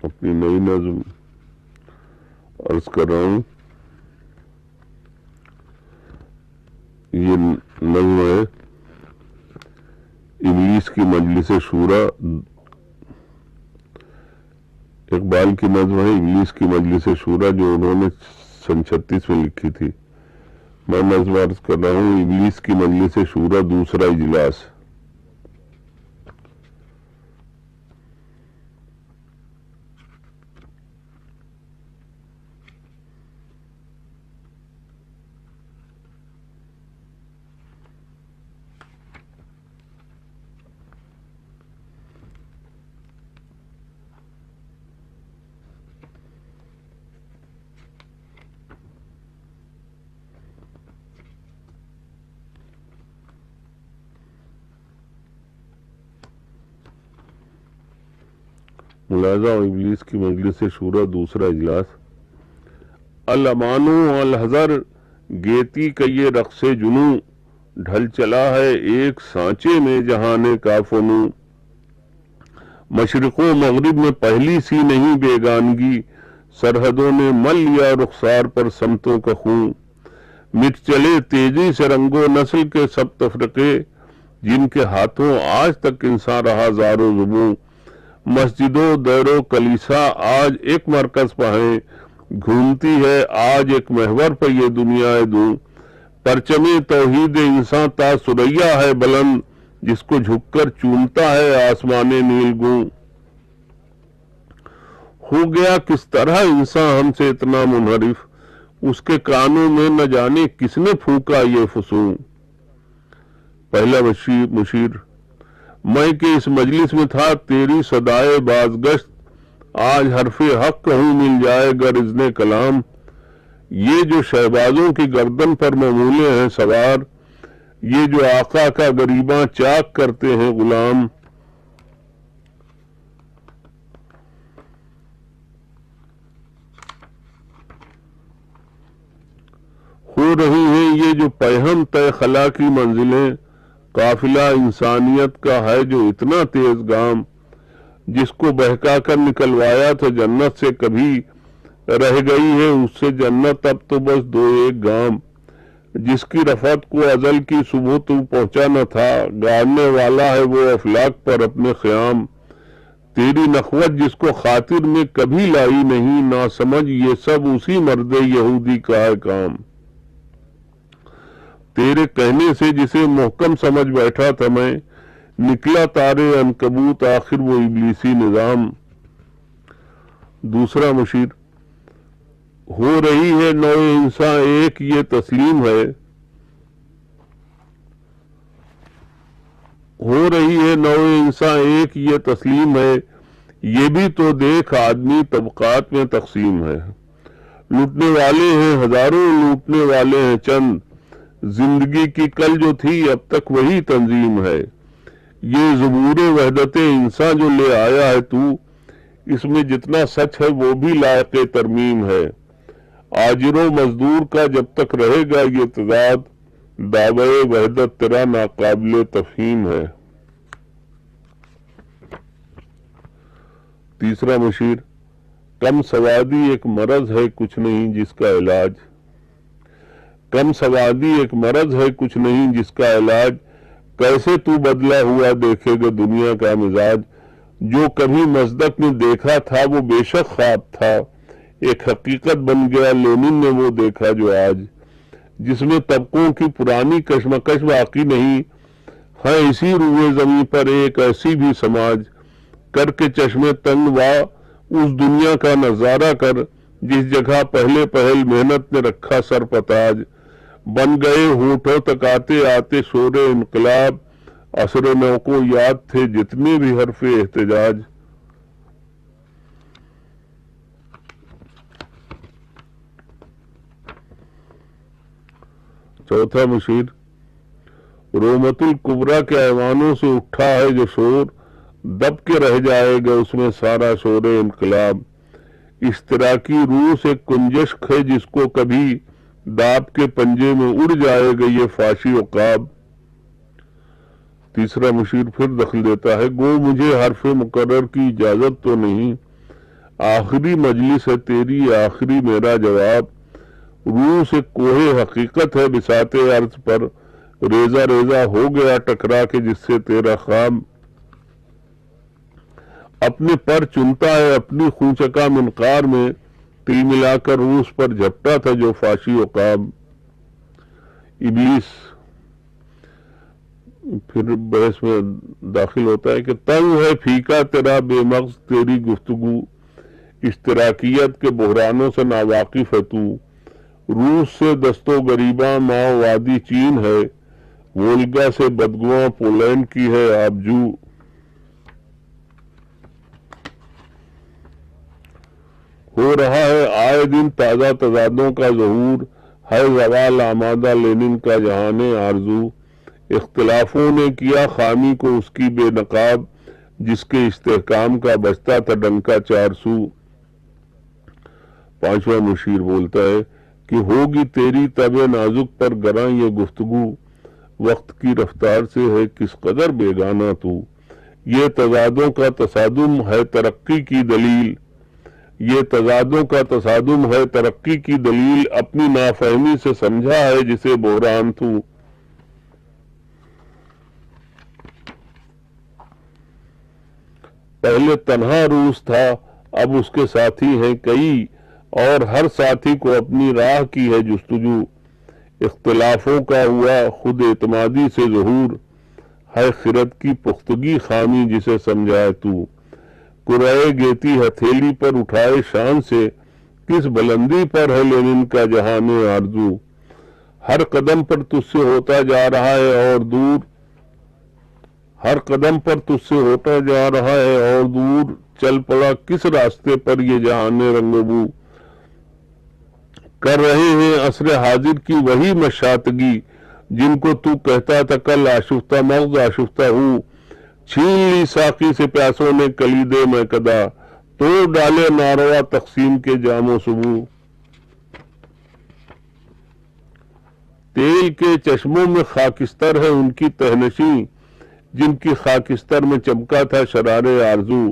اپنی نئی نظم عرض کر رہا ہوں. یہ نظم ہے ابلیس کی مجلس شورا. اقبال کی نظم ہے ابلیس کی مجلس شورا، جو انہوں نے سن 36 میں لکھی تھی. میں نظم عرض کر رہا ہوں ابلیس کی مجلس شورا دوسرا اجلاس. ملاحظہ ابلیس کی مجلس شورا دوسرا اجلاس. الامانو الحذر گیتی کا یہ رقص جنو، ڈھل چلا ہے ایک سانچے میں جہان کافنو. مشرق و مغرب میں پہلی سی نہیں بیگانگی، سرحدوں نے مل لیا رخسار پر سمتوں کا خون. مٹ چلے تیزی سے رنگ و نسل کے سب تفرقے، جن کے ہاتھوں آج تک انسان رہا زار و زبوں. مسجد و دیر و کلیسا آج ایک مرکز پہ ہیں، گھومتی ہے آج ایک محور پہ یہ دنیا دوں. پرچم توحید انسان تا سریا ہے بلند، جس کو جھک کر چومتا ہے آسمان نیل گوں. ہو گیا کس طرح انسان ہم سے اتنا منحرف، اس کے کانوں میں نہ جانے کس نے پھونکا یہ فسوں. پہلا مشیر میں کہ اس مجلس میں تھا تیری صدائے بازگشت، آج حرف حق کہوں مل جائے گر اذن کلام. یہ جو شہبازوں کی گردن پر معمولے ہیں سوار، یہ جو آقا کا گریباں چاک کرتے ہیں غلام. ہو رہی ہیں یہ جو پہم طے خلا کی منزلیں، قافلہ انسانیت کا ہے جو اتنا تیز گام. جس کو بہکا کر نکلوایا تھا جنت سے کبھی، رہ گئی ہے اس سے جنت اب تو بس دو ایک گام. جس کی رفعت کو ازل کی صبح تو پہنچا نہ تھا، گاڑنے والا ہے وہ افلاک پر اپنے خیام. تیری نخوت جس کو خاطر میں کبھی لائی نہیں، نہ سمجھ یہ سب اسی مرد یہودی کا ہے کام. تیرے کہنے سے جسے محکم سمجھ بیٹھا تھا میں، نکلا تارے عنکبوت آخر وہ ابلیسی نظام. دوسرا مشیر ہو رہی ہے نوع انسان ایک یہ تسلیم ہے، ہو رہی ہے نوع انسان ایک یہ تسلیم ہے، یہ بھی تو دیکھ آدمی طبقات میں تقسیم ہے. لوٹنے والے ہیں ہزاروں لوٹنے والے ہیں چند، زندگی کی کل جو تھی اب تک وہی تنظیم ہے. یہ زبور وحدت انسان جو لے آیا ہے تو، اس میں جتنا سچ ہے وہ بھی لائق ترمیم ہے. آجر و مزدور کا جب تک رہے گا یہ تضاد، دعوے وحدت تیرا ناقابل تفہیم ہے. تیسرا مشیر کم سوادی ایک مرض ہے کچھ نہیں جس کا علاج، کم سوادی ایک مرض ہے کچھ نہیں جس کا علاج. کیسے تو بدلا ہوا دیکھے گا دنیا کا مزاج، جو کبھی مصدق نے دیکھا تھا وہ بے شک خواب تھا، ایک حقیقت بن گیا لینن نے وہ دیکھا جو آج. جس میں طبقوں کی پرانی کشمکش باقی نہیں ہے، اسی روئے زمین پر ایک ایسی بھی سماج. کر کے چشمے تنگ وا اس دنیا کا نظارہ کر، جس جگہ پہلے پہل محنت نے رکھا سر پتاج. بن گئے ہونٹوں تک آتے آتے شور انقلاب، عصر نو کو یاد تھے جتنے بھی حرف احتجاج. چوتھا مشیر رومت الکبریٰ کے ایوانوں سے اٹھا ہے جو شور، دب کے رہ جائے گا اس میں سارا شور انقلاب. اشتراکی روح سے کنجشک ہے جس کو کبھی داب کے پنجے میں اڑ جائے گا یہ فاشی عقاب. تیسرا مشیر پھر دخل دیتا ہے گو مجھے حرف مقرر کی اجازت تو نہیں، آخری مجلس ہے تیری آخری میرا جواب، روح سے کوہ حقیقت ہے بساط عرض پر، ریزہ ریزہ ہو گیا ٹکرا کے جس سے تیرا خواب، اپنے پر چنتا ہے اپنی خونچکا منقار میں، تل ملا کر روس پر جھپٹا تھا جو فاشی عقاب۔ ابلیس پھر بحث میں داخل ہوتا ہے کہ تنگ ہے پھیکا تیرا بے مغز تیری گفتگو، اشتراکیت کے بحرانوں سے ناواقف ہے تو، روس سے دستو غریباں ماں وادی چین ہے، وولگا سے بدگواں پولینڈ کی ہے آبجو۔ ہو رہا ہے آئے دن تازہ تضادوں کا ظہور، ہے زوال آمادہ لینن کا جہان آرزو، اختلافوں نے کیا خامی کو اس کی بے نقاب، جس کے استحکام کا بجتا تھا ڈنکا 400۔ پانچواں مشیر بولتا ہے کہ ہوگی تیری طب نازک پر گراں یہ گفتگو، وقت کی رفتار سے ہے کس قدر بیگانہ تو، یہ تضادوں کا تصادم ہے ترقی کی دلیل، یہ تضادوں کا تصادم ہے ترقی کی دلیل، اپنی نافہمی سے سمجھا ہے جسے بحران تو۔ پہلے تنہا روس تھا اب اس کے ساتھی ہیں کئی، اور ہر ساتھی کو اپنی راہ کی ہے جستجو، اختلافوں کا ہوا خود اعتمادی سے ظہور، ہے خرد کی پختگی خامی جسے سمجھائے تو، کرائے گیتی ہتھیلی پر اٹھائے شان سے، کس بلندی پر ہے لینن کا جہان آرزو، ہر قدم پر تجھ سے ہوتا جا رہا ہے اور دور، ہر قدم پر تجھ سے ہوتا جا رہا ہے اور دور، چل پڑا کس راستے پر یہ جہان رنگ و بو، کر رہے ہیں عصر حاضر کی وہی مشاطگی، جن کو تو کہتا تھا کل آشفتہ مغز آشفتہ ہوں، چھین لی ساقی سے پیاسوں نے کلیدے میں کدا، توڑ ڈالے ناروا تقسیم کے جام و سبو، تیل کے چشموں میں خاکستر ہے ان کی تہنشیں، جن کی خاکستر میں چمکا تھا شرار آرزو،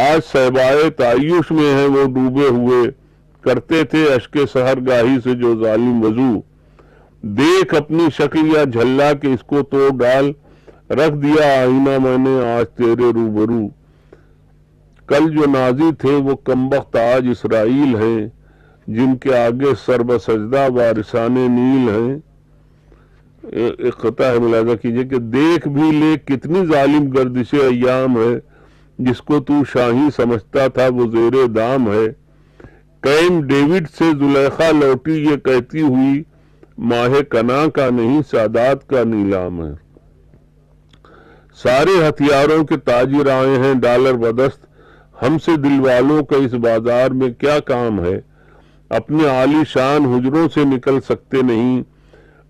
آج صحبائے تعیش میں ہیں وہ ڈوبے ہوئے، کرتے تھے اشک سحر گاہی سے جو ظالم وضو، دیکھ اپنی شکل یا جھلا کے اس کو توڑ ڈال، رکھ دیا آئینہ میں نے آج تیرے روبرو، کل جو نازی تھے وہ کمبخت آج اسرائیل ہیں، جن کے آگے سر بسجدہ وارثان نیل ہیں۔ ایک خطہ ہے ملاحظہ کیجئے کہ دیکھ بھی لے کتنی ظالم گردش ایام ہے، جس کو تو شاہی سمجھتا تھا وہ زیر دام ہے، کیمپ ڈیوڈ سے زلیخا لوٹی یہ کہتی ہوئی، ماہ کنا کا نہیں سادات کا نیلام ہے، سارے ہتھیاروں کے تاجر آئے ہیں ڈالر بدست، ہم سے دل والوں کا اس بازار میں کیا کام ہے، اپنے عالی شان حجروں سے نکل سکتے نہیں،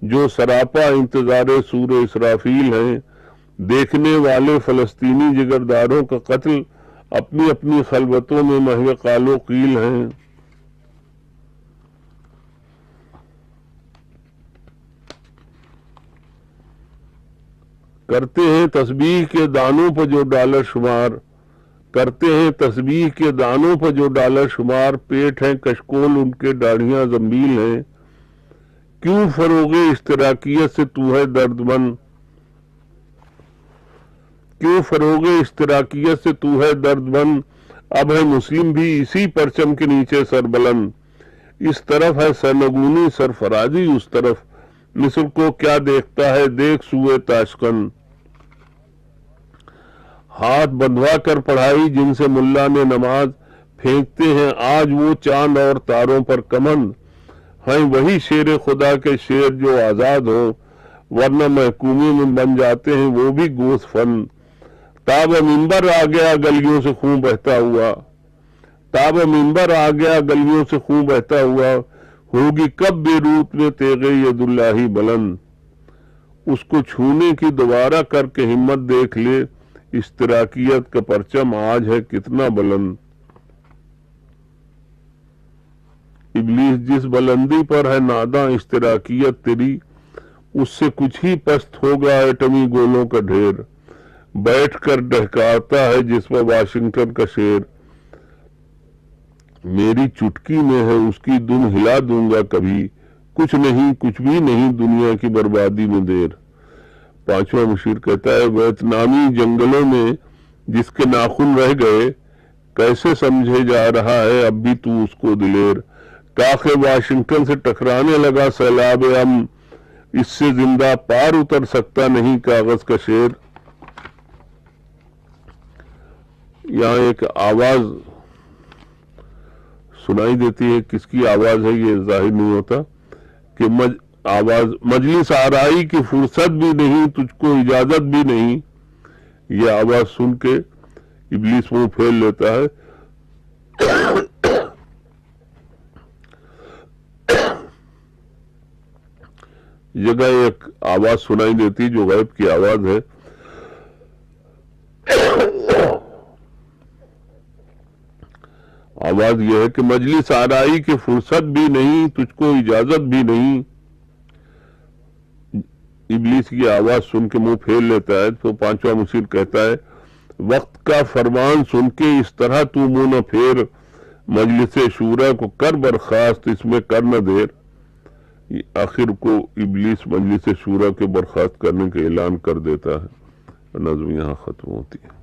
جو سراپا انتظار سور اسرافیل ہیں، دیکھنے والے فلسطینی جگرداروں کا قتل اپنی اپنی خلوتوں میں محو قال و قیل ہیں۔ کرتے ہیں تسبیح کے دانوں پر جو ڈالر شمار، کرتے ہیں تسبیح کے دانوں پر جو ڈالر شمار، پیٹ ہیں کشکول ان کے داڑھیاں زنبیل ہیں، کیوں فروغ اشتراکیت سے تو ہے درد مند، کیوں فروغ اشتراکیت سے تو ہے درد مند، اب ہے مسلم بھی اسی پرچم کے نیچے سربلند، اس طرف ہے سرنگونی سرفرازی اس طرف، مصر کو کیا دیکھتا ہے دیکھ سوئے تاشقند، ہاتھ بندھوا کر پڑھائی جن سے ملا نے نماز، پھینکتے ہیں آج وہ چاند اور تاروں پر کمند، ہیں وہی شیر خدا کے شیر جو آزاد ہو، ورنہ محکومی میں بن جاتے ہیں وہ بھی گوس فن، تاب منبر آ گیا گلیوں سے خون بہتا ہوا، تاب منبر آ گیا گلیوں سے خون بہتا ہوا، ہوگی کب بیروت میں تیغ ید اللہ بلند، اس کو چھونے کی دوبارہ کر کے ہمت دیکھ لے، اشتراکیت کا پرچم آج ہے کتنا بلند، ابلیس جس بلندی پر ہے ناداں اشتراکیت تیری، اس سے کچھ ہی پست ہوگا ایٹمی گولوں کا ڈھیر، بیٹھ کر ڈہکاتا ہے جس پر واشنگٹن کا شیر، میری چٹکی میں ہے اس کی دم ہلا دوں گا کبھی، کچھ نہیں کچھ بھی نہیں دنیا کی بربادی میں دیر۔ پانچواں مشیر کہتا ہے ویتنامی جنگلوں میں جس کے ناخن رہ گئے، کیسے سمجھے جا رہا ہے اب بھی تو اس کو دلیر۔ کاخ واشنگٹن سے ٹکرانے لگا سیلاب امن، اس سے زندہ پار اتر سکتا نہیں کاغذ کا شیر۔ یہاں ایک آواز سنائی دیتی ہے، کس کی آواز ہے یہ ظاہر نہیں ہوتا، کہ آواز مجلس آرائی کی فرصت بھی نہیں تجھ کو اجازت بھی نہیں۔ یہ آواز سن کے ابلیس منہ پھیر لیتا ہے۔ جگہ ایک آواز سنائی دیتی جو غیب کی آواز ہے۔ آواز یہ ہے کہ مجلس آرائی کی فرصت بھی نہیں تجھ کو اجازت بھی نہیں۔ ابلیس کی آواز سن کے منہ پھیر لیتا ہے تو پانچواں مشیر کہتا ہے وقت کا فرمان سن کے اس طرح تو منہ نہ پھیر، مجلس شورا کو کر برخاست اس میں کر نہ دیر۔ آخر کو ابلیس مجلس شورا کے برخاست کرنے کا اعلان کر دیتا ہے۔ نظم یہاں ختم ہوتی ہے۔